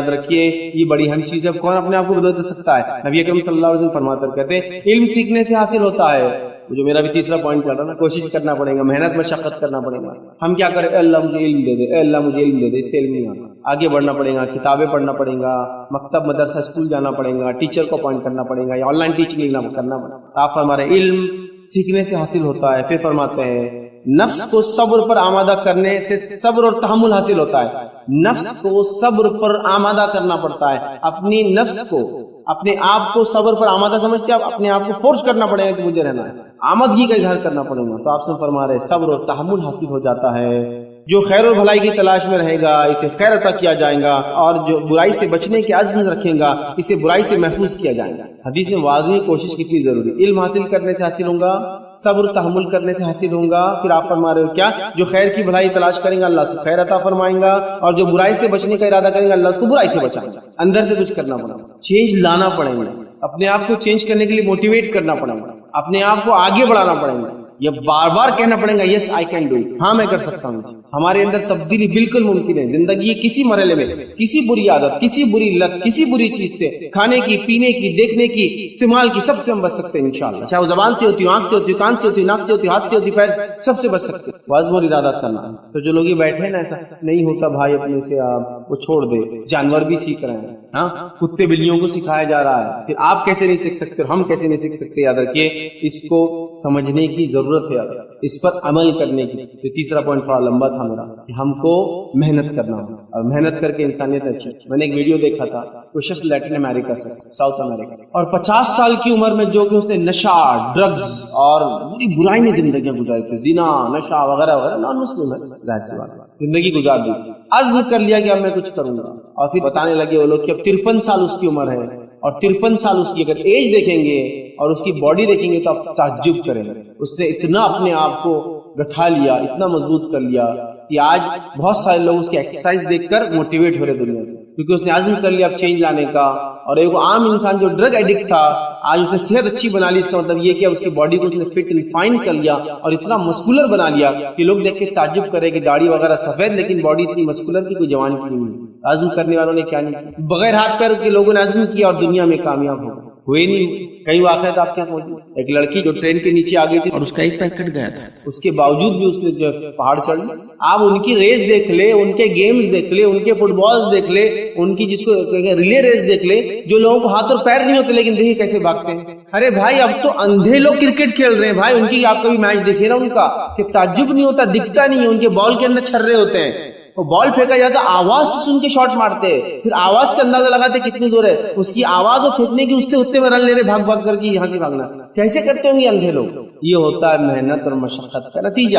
یاد رکھیے یہ بڑی اہم چیز ہے. کون اپنے آپ کو بدل سکتا ہے؟ نبی اکرم صلی اللہ علیہ وسلم فرماتے کہتے ہیں علم سیکھنے سے حاصل ہوتا ہے. جو میرا بھی تیسرا پوائنٹ چل رہا نا، کوشش کرنا پڑے گا، محنت مشقت کرنا پڑے گا. ہم کیا کریں؟ اے اللہ مجھے علم دے دے، اے اللہ مجھے علم دے دے، اس سے علم نہیں آتا. آگے بڑھنا پڑے گا، کتابیں پڑھنا پڑے گا، مکتب مدرسہ اسکول جانا پڑے گا، ٹیچر کو اپوائنٹ کرنا پڑے گا، یا آن لائن ٹیچنگ کرنا پڑے گا. آپ فرما رہے ہیں علم سیکھنے سے حاصل ہوتا ہے. پھر فرماتے ہیں نفس کو صبر پر آمادہ کرنے سے صبر اور تحمل حاصل ہوتا ہے. نفس کو صبر پر آمادہ کرنا پڑتا ہے. اپنی نفس کو، اپنے آپ کو صبر پر آمادہ سمجھتے ہیں، اپنے آپ کو فورس کرنا پڑے گا کہ مجھے رہنا ہے، آمدگی کا اظہار کرنا پڑے گا. تو آپ سے فرما رہے صبر اور تحمل حاصل ہو جاتا ہے. جو خیر اور بھلائی کی تلاش میں رہے گا اسے خیر عطا کیا جائے گا، اور جو برائی سے بچنے کے عزم رکھے گا اسے برائی سے محفوظ کیا جائے گا. حدیث میں واضح کوشش کتنی ضروری. علم حاصل کرنے سے حاصل ہوں گا، صبر تحمل کرنے سے حاصل ہوں گا. پھر آپ فرما رہے ہو کیا؟ جو خیر کی بھلائی تلاش کریں گا اللہ سے خیر عطا فرمائیں گا، اور جو برائی سے بچنے کا ارادہ کریں گا اللہ اس کو برائی سے بچائیں گا. اندر سے کچھ کرنا پڑے گا، چینج لانا پڑے گا، اپنے آپ کو چینج کرنے کے لیے موٹیویٹ کرنا پڑے گا، اپنے آپ کو آگے بڑھانا پڑے گا. یہ بار بار کہنا پڑے گا یس آئی کین ڈو اٹ، ہاں میں کر سکتا ہوں. ہمارے اندر تبدیلی بالکل ممکن ہے. زندگی کسی مرحلے میں کسی بری عادت، کسی بری لت، کسی بری چیز سے، کھانے کی، پینے کی، دیکھنے کی، استعمال کی، سب سے ہم بچ سکتے ہیں انشاءاللہ. چاہے وہ زبان سے ہوتی، آنکھ سے ہوتی، کان سے ہوتی، ناک سے ہوتی، ہاتھ سے ہوتی، پیر، سب سے بچ سکتے ہیں. عزم اور ارادہ کرنا. تو جو لوگ یہ بیٹھے ہیں نا ایسا نہیں ہوتا بھائی اپنے سے، آپ وہ چھوڑ دے. جانور بھی سیکھ رہے ہیں، ہاں کتے بلیوں کو سکھایا جا رہا ہے. پھر آپ کیسے نہیں سیکھ سکتے اور ہم کیسے نہیں سیکھ سکتے؟ یاد رکھیے اس کو سمجھنے کی ضرورت ہے، اس پر عمل کرنے کی. تو تیسرا پوائنٹ تھوڑا لمبا تھا میرا کہ ہم کو محنت کرنا ہو، اور محنت کر کے انسانیت اچھی. میں نے ایک ویڈیو دیکھا تھا، کوئی شخص لیٹن امریکہ سے، ساؤتھ امریکہ، اور 50 سال کی عمر میں جو کہ اس نے نشہ، ڈرگز اور بری برائی میں زندگیاں گزاری تھی، زنا، نشہ وغیرہ وغیرہ، نان مسلم ہے، ظاہر سی بات، زندگی گزار دی. عزم کر لیا کہ اب میں کچھ کروں گا. اور پھر بتانے لگے وہ لوگ کہ اب 53 سال اس کی عمر ہے، اور 53 سال اس کی اگر ایج دیکھیں گے اور اس کی باڈی دیکھیں گے تو آپ تعجب کریں گے. اس نے اتنا اپنے آپ کو گٹھا لیا، اتنا مضبوط کر لیا کہ آج بہت سارے لوگ اس کی ایکسرسائز دیکھ کر موٹیویٹ ہو رہے دنیا میں، کیونکہ اس نے عزم کر لیا اب چینج لانے کا. اور ایک عام انسان جو ڈرگ ایڈکٹ تھا آج اس نے صحت اچھی بنا لی. اس کا مطلب یہ کہ اب اس کی باڈی کو اس نے فٹ ریفائن کر لیا اور اتنا مسکولر بنا لیا کہ لوگ دیکھ کے تعجب کرے کہ داڑھی وغیرہ سفید لیکن باڈی اتنی مسکولر کی کوئی جوان کی نہیں. عزم کرنے والوں نے کیا نہیں، بغیر ہاتھ پیر کے لوگوں نے عزم کیا اور دنیا میں کامیاب ہو ہوئے نہیں. کئی واقعات آپ کے موجود. ایک لڑکی جو ٹرین کے نیچے آ گئی تھی اور اس کا ایک پیر کٹ گیا تھا، اس کے باوجود بھی اس نے جو پہاڑ چڑھ لی. آپ ان کی ریس دیکھ لے، ان کے گیمز دیکھ لے، ان کے فٹ بالز دیکھ لے، ان کی جس کو ریلے ریس دیکھ لے، جو لوگوں کو ہاتھ اور پیر نہیں ہوتے لیکن دیکھیے کیسے بھاگتے ہیں. ارے بھائی اب تو اندھے لوگ کرکٹ کھیل رہے ہیں بھائی. ان کی آپ کبھی میچ دیکھے نا ان کا کہ تعجب نہیں ہوتا، دکھتا نہیں ہے. ان کے بال کے اندر چھرے ہوتے ہیں، وہ بال پھینکا جاتا آواز سے سن کے شاٹ مارتے، پھر آواز سے اندازہ لگاتے کتنی دور ہے. اس کی آواز اور پھینکنے کی اتنے میں رن لے رہے بھاگ بھاگ کر کے یہاں سے بھاگنا. کیسے کرتے ہوں گے اندھے لوگ؟ یہ ہوتا ہے محنت اور مشقت کا نتیجہ.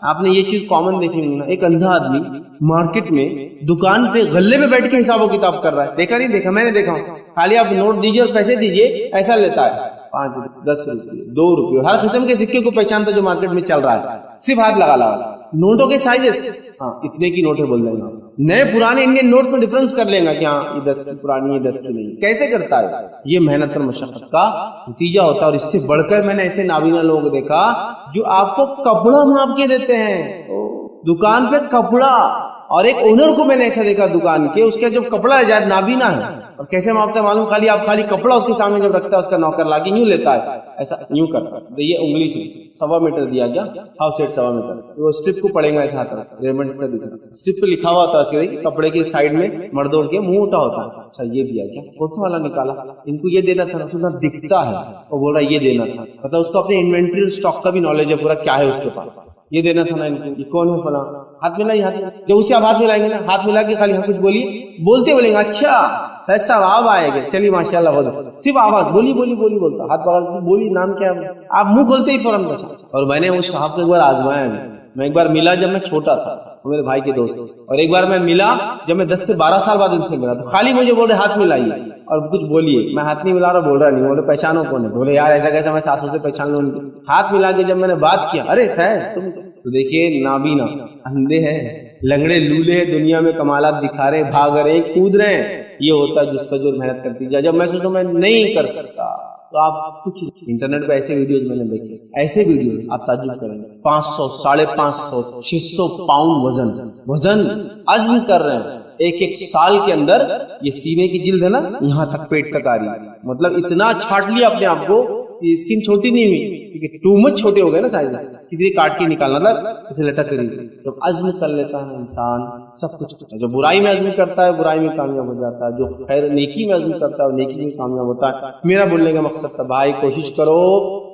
آپ نے یہ چیز کامن دیکھی ہوگی نا، ایک اندھا آدمی مارکیٹ میں دکان پہ غلے پہ بیٹھ کے حساب و کتاب کر رہا ہے. دیکھا نہیں دیکھا؟ میں نے دیکھا ہوں. خالی آپ نوٹ دیجیے اور پیسے دیجیے ایسا لیتا ہے، 5 روپے، 10 روپے، 2 روپے، ہر قسم کے سکے کو پہچانتا جو مارکیٹ میں چل رہا ہے. صرف ہاتھ لگا لگا نوٹوں کے سائزز، ہاں اتنے کی نوٹیں بول دیں گا. نئے پرانے انڈین نوٹ میں ڈفرنس کر لیں گا کہ ہاں یہ 10 کی پرانی ہے، 10 کی نہیں. کیسے کرتا ہے؟ یہ محنت اور مشقت کا نتیجہ ہوتا ہے. اور اس سے بڑھ کر میں نے ایسے نابینا لوگوں کو دیکھا جو آپ کو کپڑا ماپ کے دیتے ہیں دکان پہ کپڑا. اور ایک اونر کو میں نے ایسا دیکھا دکان کے، اس کا جب کپڑا ہے جائے نابینا ہے، اور کیسے ماپتا ہے معلوم؟ خالی کپڑا اس کے سامنے جب رکھتا ہے اس کا نوکر لا کے یوں لیتا ہے، ایسا یوں کرتا ہے، یہ انگلی سے 1.25 میٹر دیا گیا، ہاف سیٹ 1.25 میٹر. وہ اسٹرپ کو پڑے گا ایسا ہاتھ ریمنڈس کا دکھا، اسٹرپ پہ لکھا ہوا ہوتا ہے کپڑے کے سائڈ میں مردوں کے منہ اٹھا ہوتا ہے. اچھا یہ دیا کیا؟ کون سا والا نکالا؟ ان کو یہ دینا تھا، سنا دکھتا ہے وہ بول رہا ہے یہ دینا تھا. مطلب اس کو اپنے انوینٹری اور اسٹاک کا بھی نالج ہے پورا، کیا ہے اس کے پاس، یہ دینا تھا نا ان کو. یہ کون ہے فلاں؟ ہاتھ ملائی، ہاتھ جب اسے آپ ہاتھ ملائیں گے نا، ہاتھ ملا کے خالی کچھ بولیے، بولتے بولیں گے اچھا ایسا آپ آئے گے، چلیے ماشاء اللہ بہت، صرف آواز بولی بولتا، ہاتھ پکڑ بولی نام کیا ہے، آپ منہ کھولتے ہی فوراً بچا. اور میں نے اس صاحب کو ایک بار آزمایا. میں ایک بار ملا جب میں چھوٹا تھا، میرے بھائی کے دوست، اور ایک بار میں ملا جب میں 10 سے 12 سال بعد ان سے ملا. تو خالی مجھے بول رہے ہاتھ ملائیے اور کچھ بولیے. میں ہاتھ نہیں ملا رہا، بول رہا نہیں. بولے پہچانو کون ہے؟ بولے یار ایسا کیسا میں سانسوں سے پہچان لوں. ہاتھ ملا کے جب میں نے بات کیا، ارے فیض تم تو دیکھیے نابینا، اندھے ہیں، لنگڑے لولے ہیں، دنیا میں کمالات دکھا رہے، بھاگ رہے، کود رہے ہیں. یہ ہوتا ہے جستجو اور محنت کرتی جائے. جب میں سوچوں میں نہیں کر سکتا تو آپ کچھ انٹرنیٹ پہ ایسے ویڈیوز میں نے دیکھے، ایسے ویڈیوز آپ تعجب کریں گے. 500، 550، 600 پاؤنڈ وزن عزم کر رہے ہیں. ایک ایک سال کے اندر یہ سینے کی جلد ہے نا یہاں تک پیٹ تک آ رہی ہے، مطلب اتنا چھاٹ لیا اپنے آپ کو، اسکن چھوٹی نہیں ہوئی کیونکہ ٹو مچ چھوٹے ہو گئے نا سائز، کسی کاٹ کے نکالنا تھا اسے لٹک کری۔ جب عزم کر لیتا ہے انسان سب کچھ، جو برائی میں عزم کرتا ہے برائی میں کامیاب ہو جاتا ہے، جو خیر نیکی میں عزم کرتا ہے وہ نیکی میں کامیاب ہوتا ہے۔ میرا بولنے کا مقصد تھا بھائی کوشش کرو،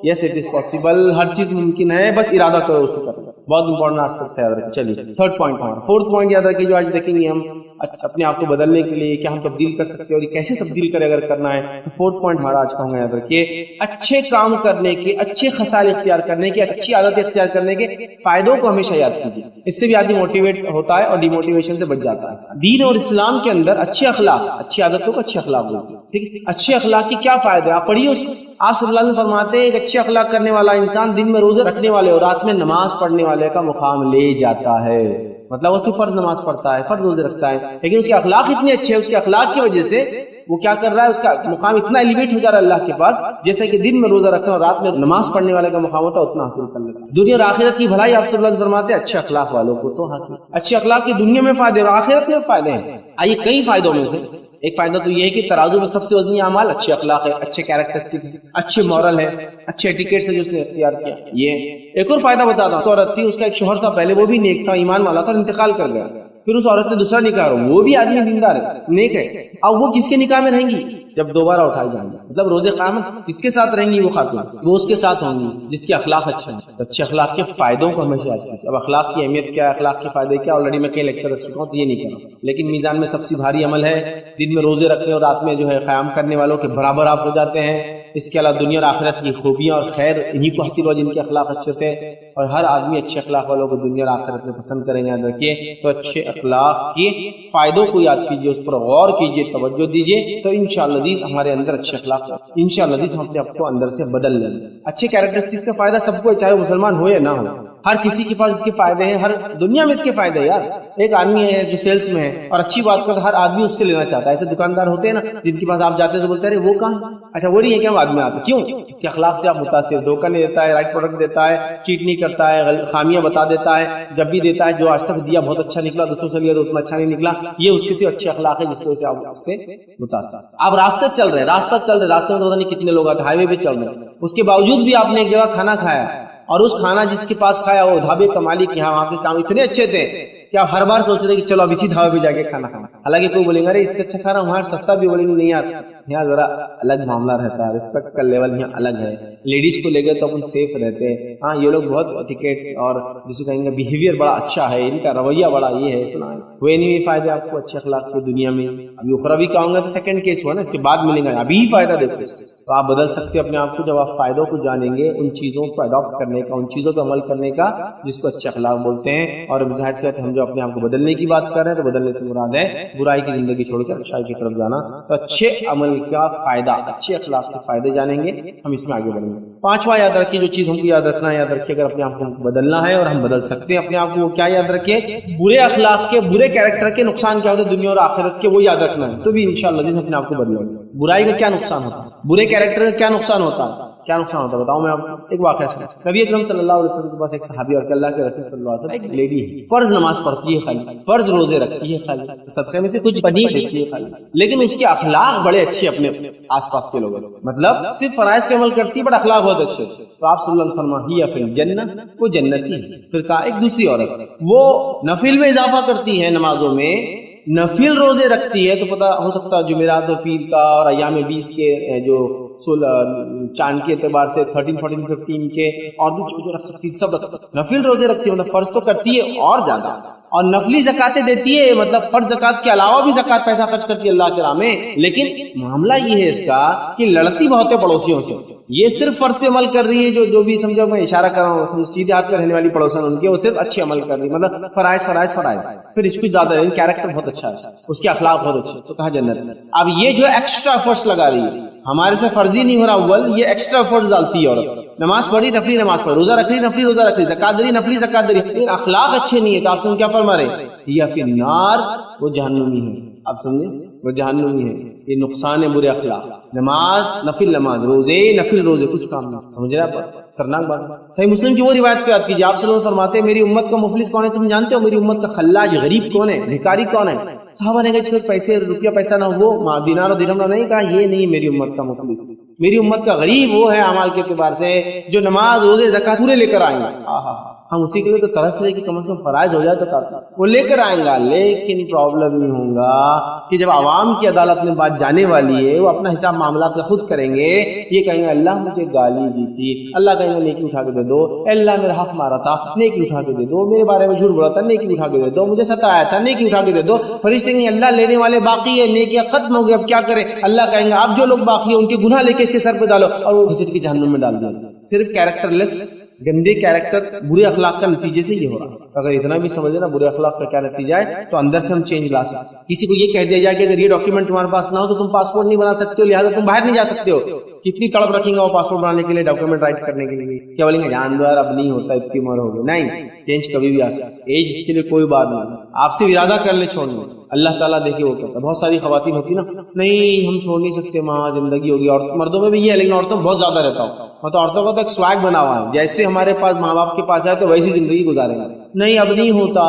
یس اٹ از پاسبل، ہر چیز ممکن ہے، بس ارادہ کرو اس کو کرنے کا، بہت امپورٹنٹ آسپیکٹ ہے یاد رکھیں۔ چلیے تھرڈ پوائنٹ ہمارا، فورتھ پوائنٹ یاد رکھیے جو آج دیکھیں گے ہم اپنے آپ کو بدلنے کے لیے کیا ہم تبدیل کر سکتے ہیں اور کیسے تبدیل کرے اگر کرنا ہے، تو فورتھ پوائنٹ ہمارا آج کا ہوگا یاد رکھیے اچھے کام کرنے کے، اچھے خصال اختیار کرنے کے، اچھی عادت اختیار کرنے کے فائدوں کو ہمیشہ یاد کیجیے، اس سے بھی آدمی موٹیویٹ ہوتا ہے اور ڈی موٹیویشن سے بچ جاتا ہے۔ دین اور اسلام کے اندر اچھے اخلاق، اچھی عادتوں کو اچھے اخلاق بولتے ہیں، ٹھیک ہے؟ اچھے اخلاق کے کیا فائدے آپ پڑھیے اس کو۔ آپ صلی اللہ علیہ وسلم فرماتے ہیں ایک اچھے اخلاق کرنے والا انسان دن میں روزے رکھنے والے اور رات میں نماز پڑھنے والے کا مقام لے جاتا ہے، مطلب وہ صرف فرض نماز پڑھتا ہے، فرض روزے رکھتا ہے، لیکن اس کے اخلاق اتنے اچھے ہیں، اس کے اخلاق کی وجہ سے وہ کیا کر رہا ہے، اس کا مقام اتنا ایلیویٹ ہو جا رہا ہے اللہ کے پاس، جیسے کہ دن میں روزہ رکھنا اور رات میں نماز پڑھنے والے کا مقام ہوتا ہے اتنا حاصل کر لیتا ہے۔ دنیا اور آخرت کی بھلائی آپ صلی اللہ علیہ وسلم فرماتے ہیں اچھے اخلاق والوں کو تو حاصل، اچھے اخلاق کی دنیا میں فائدے اور آخرت میں فائدے ہیں۔ آئیے کئی فائدوں میں سے ایک فائدہ تو یہ ہے کہ ترازو میں سب سے وزنی اعمال اچھے اخلاق ہے، اچھے کیریکٹرسٹک ہے، اچھے مورل ہے، اچھے ایٹیکیٹ سے جو اس نے اختیار کیا۔ یہ ایک اور فائدہ بتاتا ہوں، تو عورت تھی، اس کا ایک شوہر تھا پہلے، وہ بھی نیک تھا، ایمان والا تھا، انتقال کر گیا، پھر اس عورت نے دوسرا نکاح کرا، وہ بھی آدمی دیندار ہے، نیک ہے، اب وہ کس کے نکاح میں رہیں گی جب دوبارہ اٹھائی جائیں گی، مطلب روز قیامت کس کے ساتھ رہیں گی وہ خاتون، وہ اس کے ساتھ ہوں گی جس کے اخلاق اچھے ہیں۔ تو اچھے اخلاق کے فائدوں کو ہمیشہ یاد کیجیے۔ اب اخلاق کی اہمیت کیا ہے، اخلاق کے فائدے کیا، آلریڈی میں کئی لیکچر رکھ چکا ہوں تو یہ نہیں کروں، لیکن میزان میں سب سے بھاری عمل ہے دن میں روزے رکھنے اور رات میں جو ہے قیام کرنے والوں کے برابر آپ ہو جاتے ہیں۔ اس کے علاوہ دنیا اور آخرت کی خوبیاں اور خیر انہی کو حاصل ہوا جن کے اخلاق اچھے تھے، اور ہر آدمی اچھے اخلاق والوں کو دنیا اور آخرت میں پسند کریں گے۔ یاد رکھیے تو اچھے اخلاق کے فائدوں کو یاد کیجیے، اس پر غور کیجیے، توجہ دیجیے، تو انشاءاللہ عزیز ہمارے اندر اچھے اخلاق انشاءاللہ عزیز ہم اپنے آپ کو اندر سے بدل لیں گے۔ اچھے کیریکٹرسٹکس کا فائدہ سب کو، چاہے وہ مسلمان ہو یا نہ ہو، ہر کسی کے پاس اس کے فائدے ہیں، ہر دنیا میں اس کے فائدے ہیں یار۔ ایک آدمی ہے جو سیلس میں ہے اور اچھی بات کرتا ہے، ہر آدمی اس سے لینا چاہتا ہے۔ ایسے دکاندار ہوتے ہیں نا جن کے پاس آپ جاتے ہیں تو بولتے ہیں ارے وہ کہاں ہے، اچھا وہ نہیں ہے کیا، وہ آدمی آتا ہے، کیوں؟ اس کے اخلاق سے آپ متاثر، دھوکہ نہیں دیتا ہے، رائٹ پروڈکٹ دیتا ہے، چیٹ نہیں کرتا ہے، خامیاں بتا دیتا ہے، جب بھی دیتا ہے جو آج تک دیا بہت اچھا نکلا، دوسروں سے لیا تو اتنا اچھا نہیں نکلا، یہ اس کے سے اچھے اخلاق ہے جس کی وجہ سے آپ اس سے متاثر۔ آپ راستے چل رہے راستے میں تو پتہ نہیں کتنے لوگ آتے، ہائی وے پہ چل رہے ہیں، اس کے باوجود بھی آپ نے ایک جگہ کھانا کھایا اور اس کھانا جس کے پاس کھایا وہ ڈھابے کا مالک، یہاں وہاں کے کام اتنے اچھے تھے کہ آپ ہر بار سوچ رہے کہ چلو اب اسی ڈھابے پہ جا کے کھانا کھانا، حالانکہ کوئی بولیں گے ارے اس سے اچھا کھانا وہاں سستا بھی، بولیں گے نہیں یار یہاں ذرا الگ معاملہ رہتا ہے، رسپیکٹ کا لیول یہاں الگ ہے، لیڈیز کو لے گئے تو اپن سیف رہتے ہیں، ہاں یہ لوگ بہت ایٹیکیٹس اور جسے کہیں گے بیہیویئر بڑا اچھا ہے، ان کا رویہ بڑا یہ ہے اتنا ہے، وہ نہیں فائدے آپ کو اچھے اخلاق کے دنیا میں، ابھی اخروی کا ہوں گا تو سیکنڈ کیس ہوا نا، اس کے بعد ملیں گا، ابھی ہی فائدہ دیکھو اس تو آپ بدل سکتے ہیں اپنے آپ کو جب آپ فائدوں کو جانیں گے، ان چیزوں کو اڈاپٹ کرنے کا، ان چیزوں کو عمل کرنے کا جس کو اچھے اخلاق بولتے ہیں۔ اور ظاہر سی بات ہم جو اپنے آپ کو بدلنے کی بات کر رہے ہیں تو بدلنے سے مراد ہے برائی کی زندگی چھوڑ کر اچھائی کی طرف جانا، تو اچھے عمل کا فائدہ، اچھے اخلاق کے فائدے جانیں گے، ہم اس میں آگے بڑھیں گے۔ پانچواں یاد رکھیے جو چیز ہم کو یاد رکھنا ہے، یاد رکھیے اگر اپنے آپ کو بدلنا ہے اور ہم بدل سکتے ہیں اپنے آپ کو، وہ کیا یاد رکھیے، برے اخلاق کے، برے کیریکٹر کے نقصان کیا ہوتے ہیں دنیا اور آخرت کے، وہ یاد رکھنا ہے، تو بھی انشاءاللہ اپنے آپ کو بدلیں گے۔ برائی کا کیا نقصان ہوتا ہے، برے کیریکٹر کا کیا نقصان ہوتا ہے، کیا نقصان ہوتا ہے بتاؤں میں آپ کو ایک واقعہ سنا۔ نبی اکرم صلی اللہ علیہ وسلم کے پاس ایک صحابی اور اللہ کے رسول صلی اللہ علیہ وسلم ایک لیڈی ہے، فرض نماز پڑھتی ہے خالی، فرض روزے رکھتی ہے خالی، صدقے میں سے کچھ بنی دیتی ہے خالی، لیکن اس کے اخلاق بڑے اچھے اپنے آس پاس کے لوگوں سے، مطلب صرف فرائض سے عمل کرتی ہے بٹ اخلاق بہت اچھے، تو آپ صلی اللہ علیہ وسلم ہی فی الجنہ، وہ جنتی ہے۔ پھر کہا ایک دوسری عورت وہ نفل میں اضافہ کرتی ہے، نمازوں میں نفل روزے رکھتی ہے، تو پتہ ہو سکتا ہے جمعرات اور پیر کا اور ایام 20 کے جو چاند کے اعتبار سے 13 14 15 کے اور بھی جو رکھ سکتی سب نفل روزے رکھتی ہے، مطلب فرض تو کرتی ہے اور زیادہ، اور نفلی زکاتیں دیتی ہے، مطلب فرض زکات کے علاوہ بھی زکات پیسہ خرچ کرتی ہے اللہ کے راہ میں، لیکن معاملہ یہ ہے اس کا کہ لڑتی بہت ہے پڑوسیوں سے، یہ صرف فرض پہ عمل کر رہی ہے، جو بھی سمجھو میں اشارہ کر رہا ہوں سیدھے ہاتھ پہ رہنے والی پڑوسن ان کے، وہ صرف اچھے عمل کر رہی ہے، مطلب فرائض فرائض فرائض، پھر اس کو زیادہ لیکن کیریکٹر بہت اچھا ہے، اس کے اخلاق بہت اچھے، تو کہا جنت میں۔ اب یہ جو ایکسٹرا ایفرٹس لگا رہی ہے، ہمارے سے فرضی نہیں ہو رہا اول، یہ ایکسٹرا ایفرٹس ڈالتی ہے، اور نماز پڑھی نفلی نماز پڑھ، روزہ رکھ رہی نفلی روزہ رکھ رہی، زکات دے رہی نفلی زکات دے رہی، لیکن اخلاق اچھے نہیں ہے، تو آپ سے کیا فرما رہے ہیں، یا فی النار، وہ جہنمی ہے۔ آپ سمجھے، وہ جہنمی ہے، یہ نقصان ہے برے اخلاق. نماز نفل نماز، روزے نفل روزے، کچھ کام نہیں. سمجھ رہے آپ؟ خطرناک بات. صحیح مسلم کی وہ روایت کو یاد کیجیے، آپ صلی اللہ علیہ وسلم فرماتے ہیں میری امت کا مفلس کون ہے تم جانتے ہو؟ میری امت کا خلاج غریب کون ہے، بھکاری کون ہے؟ صحابہ نے کہا جس کے پیسے روپیہ پیسہ نہ ہو، وہ دینار و درہم نہ، نہیں کہا یہ نہیں میری امت کا مفلس. میری امت کا غریب وہ ہے اعمال کے اعتبار سے جو نماز روزے زکات پورے لے کر آئیں گے. ہم اسی کے لیے تو ترس رہے کہ کم از کم فرائض ہو جائے تو کافی. وہ لے کر آئیں گا، لیکن پرابلم یہ ہوگا کہ جب عوام کی عدالت میں بات جانے والی ہے، وہ اپنا حساب معاملات کا خود کریں گے. یہ کہیں گے اللہ مجھے گالی دی تھی، اللہ کہیں گے نیکی اٹھا کے دے دو. اللہ میرا حق مارا تھا، نیکی اٹھا کے دے دو. میرے بارے میں جھوٹ بولا تھا، نیکی اٹھا کے دے دو. مجھے ستایا تھا، نیکی اٹھا کے دے دو. فرشتے کہیں اللہ لینے والے باقی ہے، نیکیاں ختم ہو گئی، اب کیا کریں؟ اللہ کہیں گے اب جو لوگ باقی ہیں ان کے گناہ لے کے اس کے سر پہ ڈالو، اور وہ گھسیٹ کے جہنم میں ڈال دیا. صرف کیریکٹر لیس، گندے کیریکٹر، برے اخلاق کا نتیجے سے یہ ہو رہا ہے. اگر اتنا بھی سمجھ لینا برے اخلاق کا کیا نتیجہ ہے تو اندر سے ہم چینج لا سکتے. کسی کو یہ کہہ دیا جائے کہ اگر یہ ڈاکیومنٹ تمہارے پاس نہ ہو تو تم پاسپورٹ نہیں بنا سکتے ہو، لہٰذا تم باہر نہیں جا سکتے ہو. کتنی تڑپ رکھیں گے وہ پاسپورٹ بنانے کے لیے، ڈاکیومنٹ رائٹ کرنے کے لیے. کیا بولیں گے جان دو یار اب نہیں ہوتا، اتنی عمر ہو گئی. نہیں، چینج کبھی بھی آ سکتا ہے. ایج اس کے لیے کوئی بات نہیں، آپ سے ارادہ کر لے چھوڑنے. اللہ تعالیٰ دیکھے وہ کہتا ہے. بہت ساری خواتین ہوتی نا، نہیں ہم چھوڑ نہیں سکتے ماں، زندگی ہوگی. اور مردوں میں بھی یہ ہے، لیکن عورتوں میں بہت زیادہ رہتا ہوں. مطلب عورتوں کا تو ایک سویگ بنا ہوا ہے، جیسے ہمارے پاس ماں باپ کے پاس ہے تو ویسی زندگی گزاریں گے. نہیں اب نہیں ہوتا،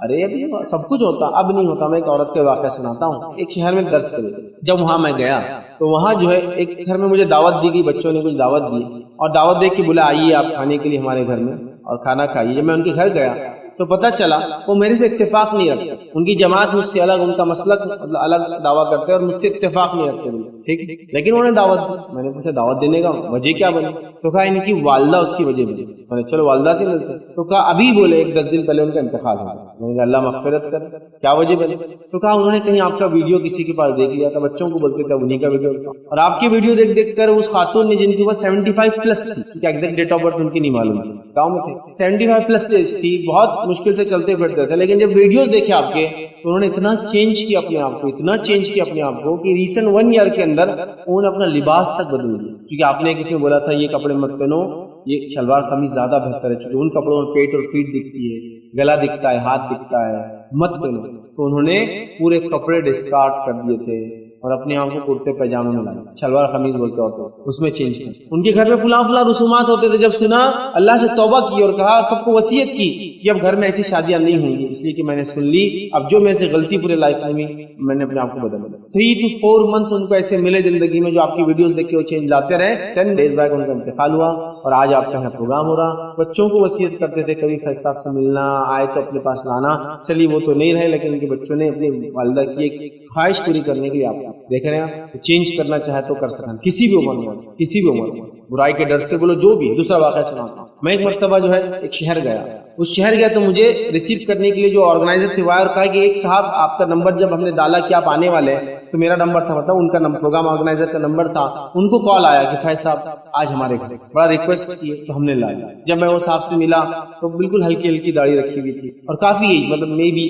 ارے ابھی سب کچھ ہوتا، اب نہیں ہوتا. میں ایک عورت کا واقعہ سناتا ہوں. ایک شہر میں درس کرے، جب وہاں میں گیا تو وہاں جو ہے ایک گھر میں مجھے دعوت دی گئی، بچوں نے کچھ دعوت دی اور دعوت دے کے بولا آئیے آپ کھانے کے لیے ہمارے گھر میں اور کھانا کھائیے. جب میں ان کے گھر گیا تو پتہ چلا وہ میرے سے اتفاق نہیں رکھتے. ان کی جماعت مجھ سے الگ، ان کا مسلک الگ دعویٰ کرتے اور مجھ سے اتفاق نہیں رکھتے. ٹھیک، لیکن انہوں نے دعوت دی. میں نے پوچھا دعوت دینے کا وجہ کیا بنی؟ تو کہا ان کی والدہ اس کی وجہ بنی. میں نے چلو والدہ سے ملتے. تو کہا ابھی بولے ایک 10 دن پہلے ان کا انتقال ہوا. میں نے کہا اللہ مغفرت کر. کیا وجہ بنی؟ تو کہا انہوں نے کہیں آپ کا ویڈیو کسی کے پاس دیکھ لیا تھا، بچوں کو بولتے تھے انہیں کا ویڈیو، اور آپ کی ویڈیو دیکھ دیکھ کر اس خاتون نے جن کی عمر 75 پلس تھی، کیا ایگزیکٹ ڈیٹ آف برتھ ان کی نہیں معلوم تھی، گاؤں میں تھے، 75 پلس ایج تھی، بہت مشکل سے چلتے پھرتے تھے. لیکن جب ویڈیوز دیکھے آپ کے تو انہوں نے اتنا چینج کیا اپنے آپ کو، اتنا چینج کیا اپنے آپ کو کہ ریسنٹ 1 ایئر کے اندر انہوں نے اپنا لباس تک بدل دیا. کیونکہ آپ نے کسی نے بولا تھا یہ کپڑے مت پہنو، یہ شلوار قمیض زیادہ بہتر ہے، چونکہ ان کپڑوں میں پیٹ اور پیٹ دکھتی ہے، گلا دکھتا ہے، ہاتھ دکھتا ہے، مت پہنو. تو انہوں نے پورے کپڑے ڈسکارڈ کر دیے تھے اور اپنے آپ کو کرتے پیجامے میں لائے، شلوار قمیض بولتے ہوتے اس میں چینج کیا. ان کے گھر میں فلاں فلاں رسومات ہوتے تھے. جب سنا اللہ سے توبہ کی اور کہا سب کو وصیت کی کہ اب گھر میں ایسی شادیاں نہیں ہوں گی، اس لیے کہ میں نے سن لی. اب جو میں سے غلطی پورے لائف میں نے اپنے آپ کو بدل دیا. 3 to 4 months ان کو ایسے ملے زندگی میں جو آپ کی ویڈیوز دیکھ کے وہ چینج لاتے رہے. 10 days بعد ان کا انتقال ہوا اور آج آپ کا یہاں پروگرام ہو رہا. بچوں کو وصیت کرتے تھے کبھی فیض صاحب سے ملنا آئے تو اپنے پاس لانا. چلیے وہ تو نہیں رہے، لیکن ان کے بچوں نے اپنی والدہ کی ایک خواہش پوری کرنے کے لیے آپ دیکھ رہے ہیں چینج کرنا چاہے تو کر سکیں، کسی بھی عمر میں، کسی بھی عمر میں. برائی کے ڈر سے بولو جو بھی. دوسرا واقعہ سناتا ہوں. میں ایک مرتبہ جو ہے ایک شہر گیا. اس شہر گیا تو مجھے ریسیو کرنے کے لیے جو آرگنائزر تھے وہ آئے اور کہا کہ ایک صاحب آپ کا نمبر جب ہم نے ڈالا کہ آپ آنے والے ہیں تو میرا نمبر تھا، مطلب ان کا پروگرام آرگنائزر کا نمبر تھا. ان کو کال آیا کہ فیض صاحب آج ہمارے گھر، بڑا ریکویسٹ کیے تو ہم نے لایا. جب میں وہ صاحب سے ملا تو بالکل ہلکی ہلکی داڑھی رکھی ہوئی تھی اور کافی ایج، مطلب may be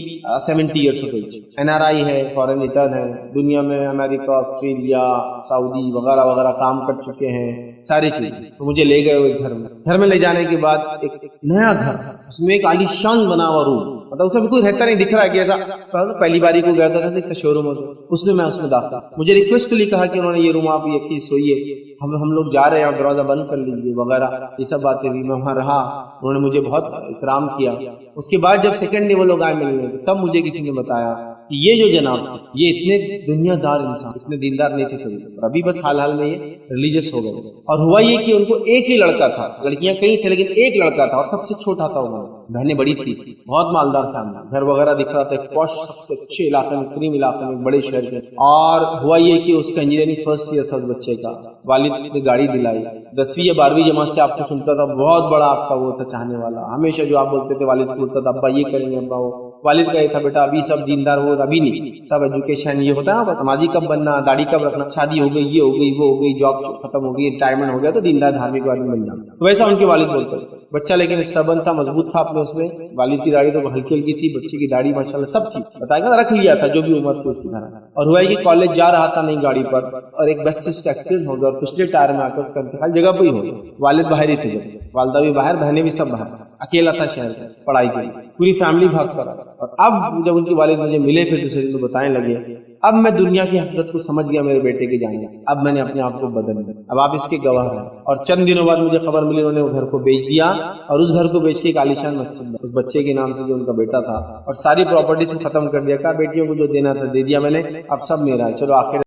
70 years of age. NRI ہے، فارن ریٹرن ہے، دنیا میں امریکہ، آسٹریلیا، سعودی وغیرہ وغیرہ کام کر چکے ہیں، ساری چیزیں. تو مجھے لے گئے وہ گھر میں لے جانے کے بعد ایک نیا گھر، اس میں ایک عالی شان بنا ہوا روم، مطلب اس میں کوئی رہتا نہیں دکھ رہا ہے کہ ایسا. پہلی باری کو گیا تھا شو روم ہوتا اس میں اس میں داخل. مجھے ریکویسٹلی کہا کہ انہوں نے یہ روم آپ یہ سوئیے، ہم لوگ جا رہے ہیں، آپ دروازہ بند کر لیجیے وغیرہ، یہ سب باتیں ہوئی. میں وہاں رہا، انہوں نے مجھے بہت اکرام کیا. اس کے بعد جب سیکنڈ ڈے وہ لوگ آئے ملنے تب مجھے کسی نے بتایا کہ یہ جو جناب یہ اتنے دنیا دار انسان، اتنے دیندار نہیں تھے کبھی، اور ابھی بس حال حال میں یہ ریلیجس ہو گئے. اور ہوا یہ کہ ان کو ایک ہی لڑکا تھا، لڑکیاں کئی تھے لیکن ایک لڑکا تھا اور سب سے چھوٹا تھا. وہ بہنیں بڑی تھی، بہت مالدار فیملی، گھر وغیرہ دکھ رہا تھا، پوش سب سے اچھے علاقے میں، کریم علاقے میں، بڑے شہر میں. اور ہوا یہ کہ اس کا انجینئرنگ فرسٹ ایئر تھا اس بچے کا. والد نے گاڑی دلائی، 10ویں یا 12ویں جماعت سے آپ کو سنتا تھا، بہت بڑا آپ کا وہ تھا چاہنے والا. ہمیشہ جو آپ بولتے تھے والد کو بولتا تھا ابا یہ کریں گے، ابا وہ. والد کا یہ تھا بیٹا ابھی سب دیندار، وہ ابھی نہیں، سب ایجوکیشن یہ ہوتا ہے، نمازی کب بننا، داڑھی کب رکھنا، شادی ہو گئی، یہ ہو گئی، وہ ہو گئی، جاب ختم ہو گئی، ریٹائرمنٹ ہو گیا تو دیندار دھارمک آدمی بن جانا. ویسا ان کے والد بولتے تھے. بچہ لیکن اسٹبن تھا، مضبوط تھا اپنے اس میں. والد کی داڑھی تو ہلکی ہلکی تھی، بچے کی داڑھی ماشاءاللہ سب تھی، بتائے گا رکھ لیا تھا جو بھی عمر تھی اس کی طرح. اور ہوا کہ کالج جا رہا تھا نئی گاڑی پر اور ایک بس سے اس کا ایکسیڈنٹ ہو گیا اور پچھلے ٹائر میں آ کر اس کا انتقال جگہ پہ ہی ہو گیا. والد باہر ہی تھے، والدہ بھی باہر، بہنیں بھی سب باہر، اکیلا تھا شہر میں پڑھائی کے لیے. پوری فیملی بھاگ کر آئی. اور اب جب ان کے والد مجھے ملے پھر دوسرے دن تو بتانے لگے اب میں دنیا کی حقیقت کو سمجھ گیا میرے بیٹے کے جانے. اب میں نے اپنے آپ کو بدل لیا. اب آپ اس کے گواہ ہیں. اور چند دنوں بعد مجھے خبر ملی انہوں نے وہ گھر کو بیچ دیا اور اس گھر کو بیچ کے ایک عالیشان مسجد اس بچے کے نام سے جو ان کا بیٹا تھا اور ساری پراپرٹیز کو ختم کر دیا. کہا بیٹیوں کو جو دینا تھا دے دیا میں نے, اب سب میرا ہے. چلو آخر